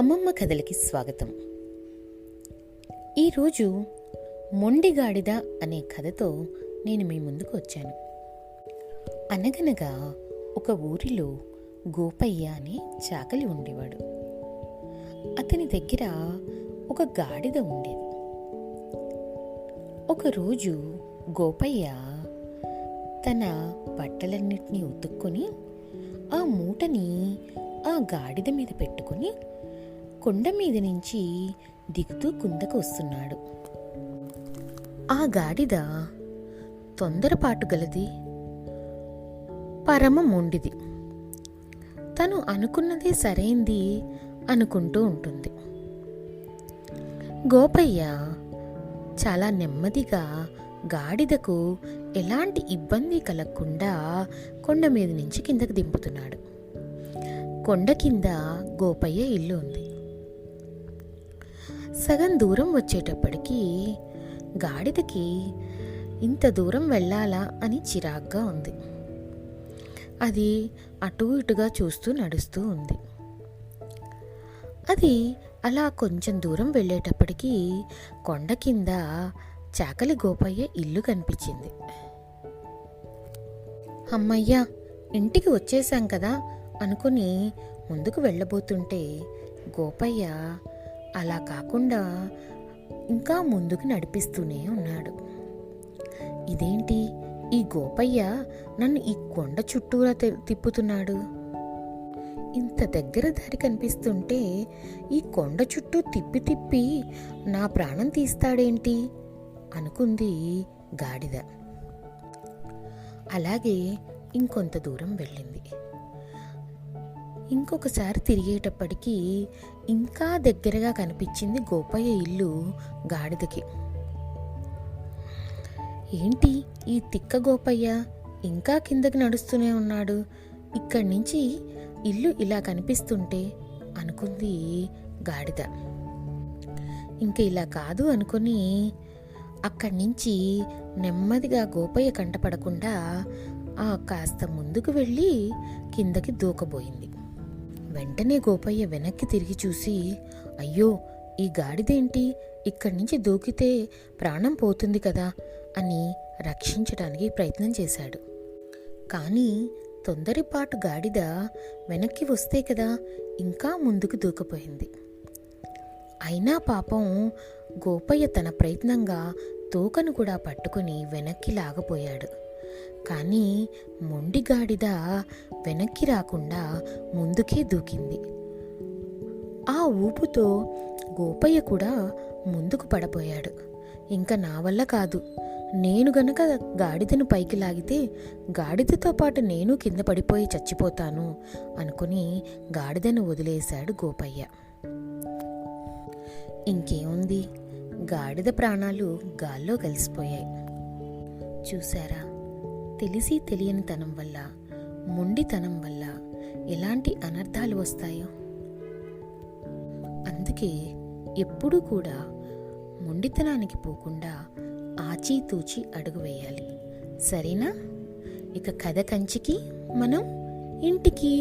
అమ్మమ్మ కథలకి స్వాగతం. ఈరోజు మొండిగాడిద అనే కథతో నేను మీ ముందుకు వచ్చాను. అనగనగా ఒక ఊరిలో గోపయ్య అనే చాకలి ఉండేవాడు. అతని దగ్గర ఒక గాడిద ఉండేది. ఒకరోజు గోపయ్య తన బట్టలన్నిటినీ ఉతుక్కొని ఆ మూటని ఆ గాడిద మీద పెట్టుకుని కొండ మీద నుంచి దిగుతూ కిందకు వస్తున్నాడు. ఆ గాడిద తొందరపాటు గలది, పరమ మొండిది. తను అనుకున్నదే సరైంది అనుకుంటూ ఉంటుంది. గోపయ్య చాలా నెమ్మదిగా గాడిదకు ఎలాంటి ఇబ్బంది కలగకుండా కొండ మీద నుంచి కిందకు దింపుతున్నాడు. కొండ కింద గోపయ్య ఇల్లు ఉంది. సగం దూరం వచ్చేటప్పటికి గాడిదకి ఇంత దూరం వెళ్ళాలా అని చిరాగ్గా ఉంది. అది అటు ఇటుగా చూస్తూ నడుస్తూ ఉంది. అది అలా కొంచెం దూరం వెళ్ళేటప్పటికి కొండ కింద చాకలి గోపయ్య ఇల్లు కనిపించింది. అమ్మయ్యా, ఇంటికి వచ్చేసాం కదా అనుకుని ముందుకు వెళ్ళబోతుంటే గోపయ్య అలా కాకుండా ఇంకా ముందుకు నడిపిస్తూనే ఉన్నాడు. ఇదేంటి, ఈ గోపయ్య నన్ను ఈ కొండ చుట్టూరా తిప్పుతున్నాడు? ఇంత దగ్గర దారి కనిపిస్తుంటే ఈ కొండ చుట్టూ తిప్పి తిప్పి నా ప్రాణం తీస్తాడేంటి అనుకుంది గాడిద. అలాగే ఇంకొంత దూరం వెళ్ళింది. ఇంకొకసారి తిరిగేటప్పటికీ ఇంకా దగ్గరగా కనిపించింది గోపయ్య ఇల్లు గాడిదకి. ఏంటి, ఈ తిక్క గోపయ్య ఇంకా కిందకి నడుస్తూనే ఉన్నాడు, ఇక్కడి నుంచి ఇల్లు ఇలా కనిపిస్తుంటే అనుకుంది గాడిద. ఇంక ఇలా కాదు అనుకుని అక్కడి నుంచి నెమ్మదిగా గోపయ్య కంటపడకుండా కాస్త ముందుకు వెళ్ళి కిందకి దూకబోయింది. వెంటనే గోపయ్య వెనక్కి తిరిగి చూసి, అయ్యో, ఈ గాడిదేంటి ఇక్కడి నుంచి దూకితే ప్రాణం పోతుంది కదా అని రక్షించడానికి ప్రయత్నం చేశాడు. కానీ తొందరపాటు గాడిద వెనక్కి వస్తే కదా ఇంకా ముందుకు దూకపోయింది. అయినా పాపం గోపయ్య తన ప్రయత్నంగా తోకను కూడా పట్టుకుని వెనక్కి లాగపోయాడు. కానీ మొండి గాడిద వెనక్కి రాకుండా ముందుకే దూకింది. ఆ ఊపుతో గోపయ్య కూడా ముందుకు పడబోయాడు. ఇంకా నా వల్ల కాదు, నేను గనక గాడిదను పైకి లాగితే గాడిదతో పాటు నేను కింద పడిపోయి చచ్చిపోతాను అనుకుని గాడిదను వదిలేశాడు గోపయ్య. ఇంకేముంది, గాడిద ప్రాణాలు గాల్లో కలిసిపోయాయి. చూశారా, తెలిసి తెలియని తనం వల్ల, మొండితనం వల్ల ఎలాంటి అనర్థాలు వస్తాయో. అందుకే ఎప్పుడూ కూడా మొండితనానికి పోకుండా ఆచితూచి అడుగు వేయాలి. సరేనా? ఇక కథ కంచికి, మనం ఇంటికి.